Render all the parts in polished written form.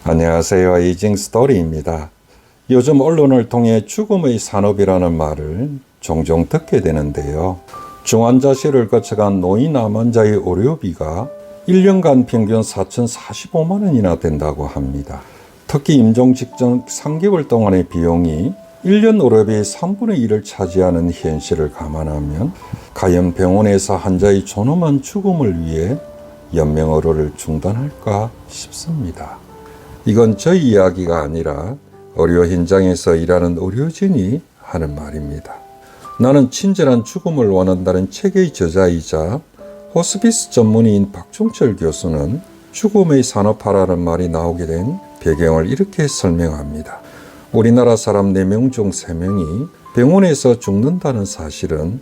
안녕하세요. 에이징 스토리입니다. 요즘 언론을 통해 죽음의 산업이라는 말을 종종 듣게 되는데요. 중환자실을 거쳐간 노인 암 환자의 의료비가 1년간 평균 4,045만 원이나 된다고 합니다. 특히 임종 직전 3개월 동안의 비용이 1년 의료비의 3분의 1을 차지하는 현실을 감안하면 과연 병원에서 환자의 존엄한 죽음을 위해 연명의료를 중단할까 싶습니다. 이건 저희 이야기가 아니라 의료 현장에서 일하는 의료진이 하는 말입니다. 나는 친절한 죽음을 원한다는 책의 저자이자 호스피스 전문의인 박종철 교수는 죽음의 산업화라는 말이 나오게 된 배경을 이렇게 설명합니다. 우리나라 사람 4명 중 3명이 병원에서 죽는다는 사실은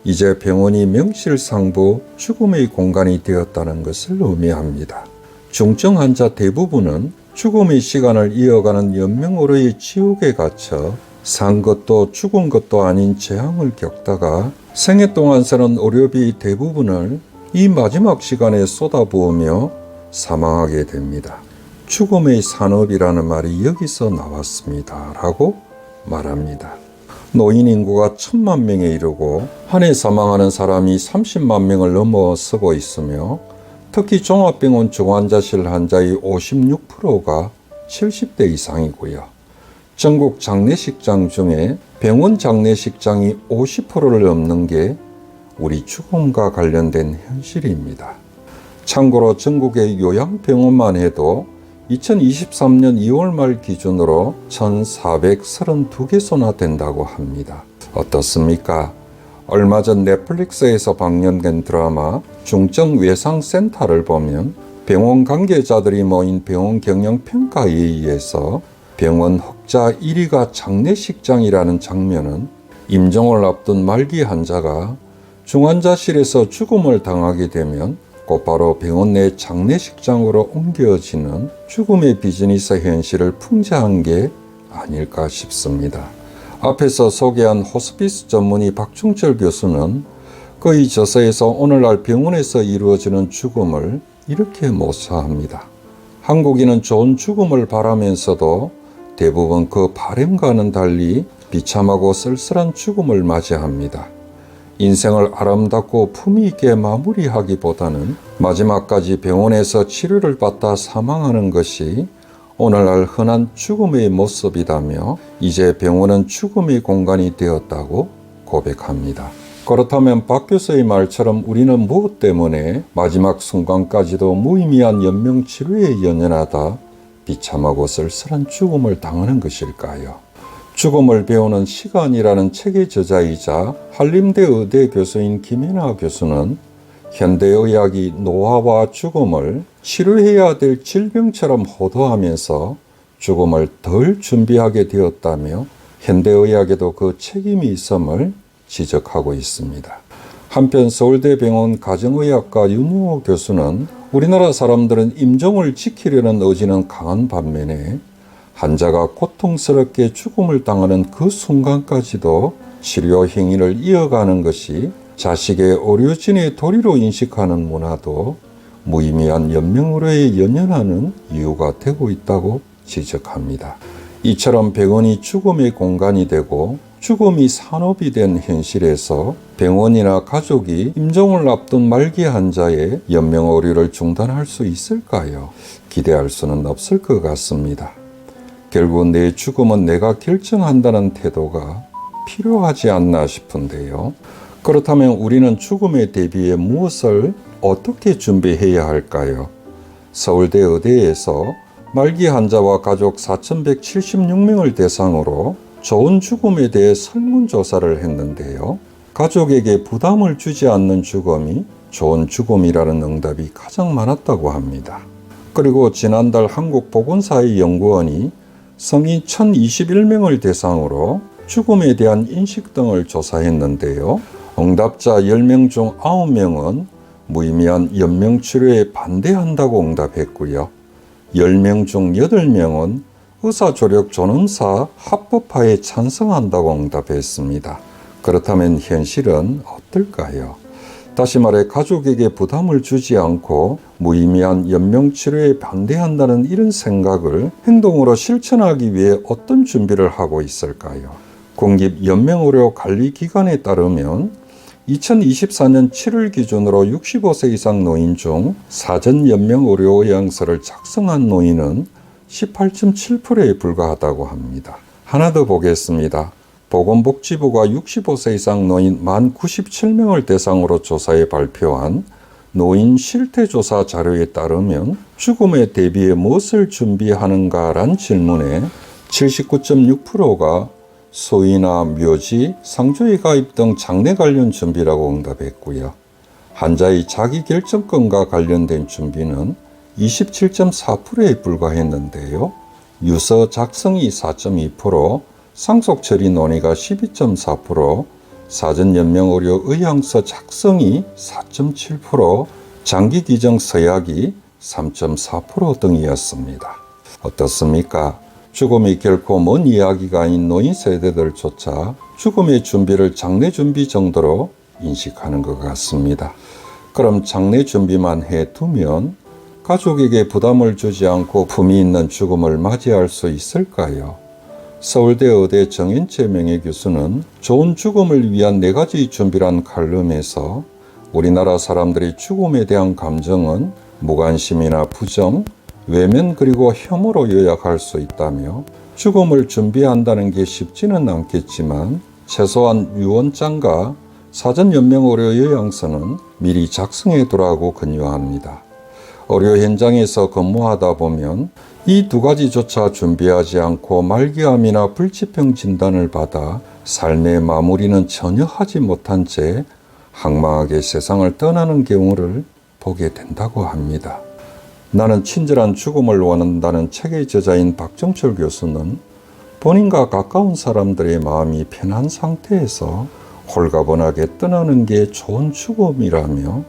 이제 병원이 명실상부 죽음의 공간이 되었다는 것을 의미합니다. 중증 환자 대부분은 죽음의 시간을 이어가는 연명의료의 지옥에 갇혀 산 것도 죽은 것도 아닌 재앙을 겪다가 생애 동안 쓰는 의료비 대부분을 이 마지막 시간에 쏟아부으며 사망하게 됩니다. 죽음의 산업이라는 말이 여기서 나왔습니다. 라고 말합니다. 노인 인구가 1,000만 명에 이르고 한 해 사망하는 사람이 30만 명을 넘어서고 있으며 특히 종합병원 중환자실 환자의 56%가 70대 이상이고요. 전국 장례식장 중에 병원 장례식장이 50%를 넘는 게 우리 죽음과 관련된 현실입니다. 참고로 전국의 요양병원만 해도 2023년 2월 말 기준으로 1,432개소나 된다고 합니다. 어떻습니까? 얼마 전 넷플릭스에서 방영된 드라마 중증외상센터를 보면 병원 관계자들이 모인 병원 경영평가에 의해서 병원 흑자 1위가 장례식장이라는 장면은 임종을 앞둔 말기 환자가 중환자실에서 죽음을 당하게 되면 곧바로 병원 내 장례식장으로 옮겨지는 죽음의 비즈니스 현실을 풍자한 게 아닐까 싶습니다. 앞에서 소개한 호스피스 전문의 박종철 교수는 그의 저서에서 오늘날 병원에서 이루어지는 죽음을 이렇게 묘사합니다. 한국인은 좋은 죽음을 바라면서도 대부분 그 바람과는 달리 비참하고 쓸쓸한 죽음을 맞이합니다. 인생을 아름답고 품위 있게 마무리하기보다는 마지막까지 병원에서 치료를 받다 사망하는 것이 오늘날 흔한 죽음의 모습이다며 이제 병원은 죽음의 공간이 되었다고 고백합니다. 그렇다면 박 교수의 말처럼 우리는 무엇 때문에 마지막 순간까지도 무의미한 연명치료에 연연하다 비참하고 쓸쓸한 죽음을 당하는 것일까요? 죽음을 배우는 시간이라는 책의 저자이자 한림대 의대 교수인 김혜나 교수는 현대의학이 노화와 죽음을 치료해야 될 질병처럼 호도하면서 죽음을 덜 준비하게 되었다며 현대의학에도 그 책임이 있음을 지적하고 있습니다. 한편 서울대병원 가정의학과 윤용호 교수는 우리나라 사람들은 임종을 지키려는 의지는 강한 반면에 환자가 고통스럽게 죽음을 당하는 그 순간까지도 치료 행위를 이어가는 것이 자식의 의료진의 도리로 인식하는 문화도 무의미한 연명의료에 연연하는 이유가 되고 있다고 지적합니다. 이처럼 병원이 죽음의 공간이 되고 죽음이 산업이 된 현실에서 병원이나 가족이 임종을 앞둔 말기 환자의 연명의료를 중단할 수 있을까요? 기대할 수는 없을 것 같습니다. 결국 내 죽음은 내가 결정한다는 태도가 필요하지 않나 싶은데요. 그렇다면 우리는 죽음에 대비해 무엇을 어떻게 준비해야 할까요? 서울대 의대에서 말기 환자와 가족 4,176명을 대상으로 좋은 죽음에 대해 설문조사를 했는데요. 가족에게 부담을 주지 않는 죽음이 좋은 죽음이라는 응답이 가장 많았다고 합니다. 그리고 지난달 한국보건사회연구원이 성인 1,021명을 대상으로 죽음에 대한 인식 등을 조사했는데요. 응답자 10명 중 9명은 무의미한 연명치료에 반대한다고 응답했고요. 10명 중 8명은 의사조력 존엄사 합법화에 찬성한다고 응답했습니다. 그렇다면 현실은 어떨까요? 다시 말해 가족에게 부담을 주지 않고 무의미한 연명치료에 반대한다는 이런 생각을 행동으로 실천하기 위해 어떤 준비를 하고 있을까요? 국립연명의료관리기관에 따르면 2024년 7월 기준으로 65세 이상 노인 중 사전연명의료의향서를 작성한 노인은 18.7%에 불과하다고 합니다. 하나 더 보겠습니다. 보건복지부가 65세 이상 노인 1097명을 대상으로 조사해 발표한 노인 실태조사 자료에 따르면 죽음에 대비해 무엇을 준비하는가란 질문에 79.6%가 소위나 묘지, 상조의 가입 등 장례 관련 준비라고 응답했고요. 환자의 자기결정권과 관련된 준비는 27.4%에 불과했는데요. 유서 작성이 4.2%, 상속처리 논의가 12.4%, 사전연명의료 의향서 작성이 4.7%, 장기기증 서약이 3.4% 등이었습니다. 어떻습니까? 죽음이 결코 먼 이야기가 아닌 노인 세대들조차 죽음의 준비를 장례 준비 정도로 인식하는 것 같습니다. 그럼 장례 준비만 해두면 가족에게 부담을 주지 않고 품위 있는 죽음을 맞이할 수 있을까요? 서울대 의대 정인채 명예교수는 좋은 죽음을 위한 4가지 준비란 칼럼에서 우리나라 사람들이 죽음에 대한 감정은 무관심이나 부정, 외면 그리고 혐오로 요약할 수 있다며 죽음을 준비한다는 게 쉽지는 않겠지만 최소한 유언장과 사전연명의료 요양서는 미리 작성해 두라고 권유합니다. 의료 현장에서 근무하다 보면 이 2가지조차 준비하지 않고 말기암이나 불치병 진단을 받아 삶의 마무리는 전혀 하지 못한 채 황망하게 세상을 떠나는 경우를 보게 된다고 합니다. 나는 친절한 죽음을 원한다는 책의 저자인 박정철 교수는 본인과 가까운 사람들의 마음이 편한 상태에서 홀가분하게 떠나는 게 좋은 죽음이라며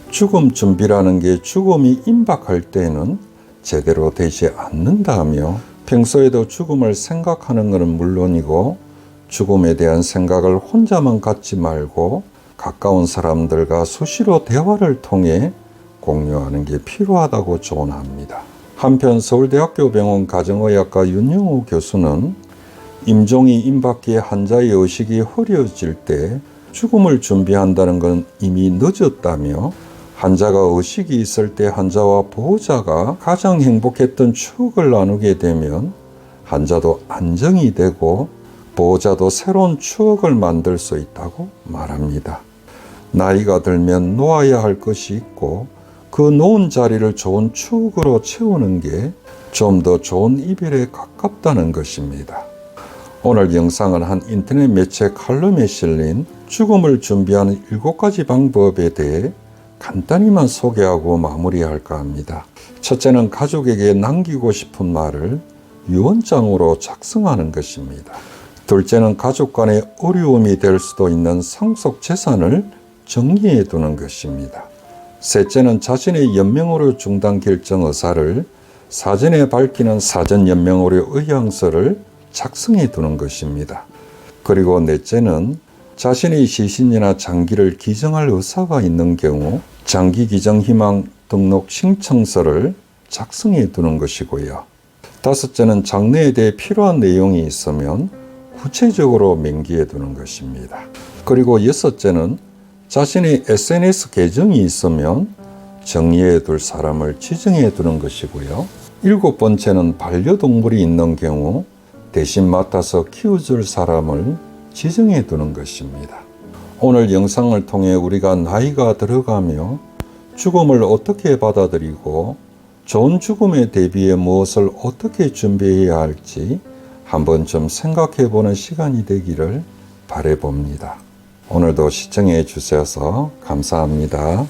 죽음 준비라는 게 죽음이 임박할 때는 제대로 되지 않는다며 평소에도 죽음을 생각하는 것은 물론이고 죽음에 대한 생각을 혼자만 갖지 말고 가까운 사람들과 수시로 대화를 통해 공유하는 게 필요하다고 조언합니다. 한편 서울대학교 병원 가정의학과 윤영호 교수는 임종이 임박기에 환자의 의식이 흐려질 때 죽음을 준비한다는 건 이미 늦었다며 환자가 의식이 있을 때 환자와 보호자가 가장 행복했던 추억을 나누게 되면 환자도 안정이 되고 보호자도 새로운 추억을 만들 수 있다고 말합니다. 나이가 들면 놓아야 할 것이 있고 그 놓은 자리를 좋은 추억으로 채우는 게 좀 더 좋은 이별에 가깝다는 것입니다. 오늘 영상은 한 인터넷 매체 칼럼에 실린 죽음을 준비하는 7가지 방법에 대해 간단히만 소개하고 마무리할까 합니다. 첫째는 가족에게 남기고 싶은 말을 유언장으로 작성하는 것입니다. 둘째는 가족 간의 어려움이 될 수도 있는 상속 재산을 정리해 두는 것입니다. 셋째는 자신의 연명의료 중단 결정 의사를 사전에 밝히는 사전연명의료 의향서를 작성해 두는 것입니다. 그리고 넷째는 자신의 시신이나 장기를 기증할 의사가 있는 경우 장기 기증 희망 등록 신청서를 작성해 두는 것이고요. 다섯째는 장례에 대해 필요한 내용이 있으면 구체적으로 명기해 두는 것입니다. 그리고 여섯째는 자신의 SNS 계정이 있으면 정리해 둘 사람을 지정해 두는 것이고요. 7번째는 반려동물이 있는 경우 대신 맡아서 키워줄 사람을 지정해 두는 것입니다. 오늘 영상을 통해 우리가 나이가 들어가며 죽음을 어떻게 받아들이고 좋은 죽음에 대비해 무엇을 어떻게 준비해야 할지 한번 좀 생각해 보는 시간이 되기를 바라봅니다. 오늘도 시청해 주셔서 감사합니다.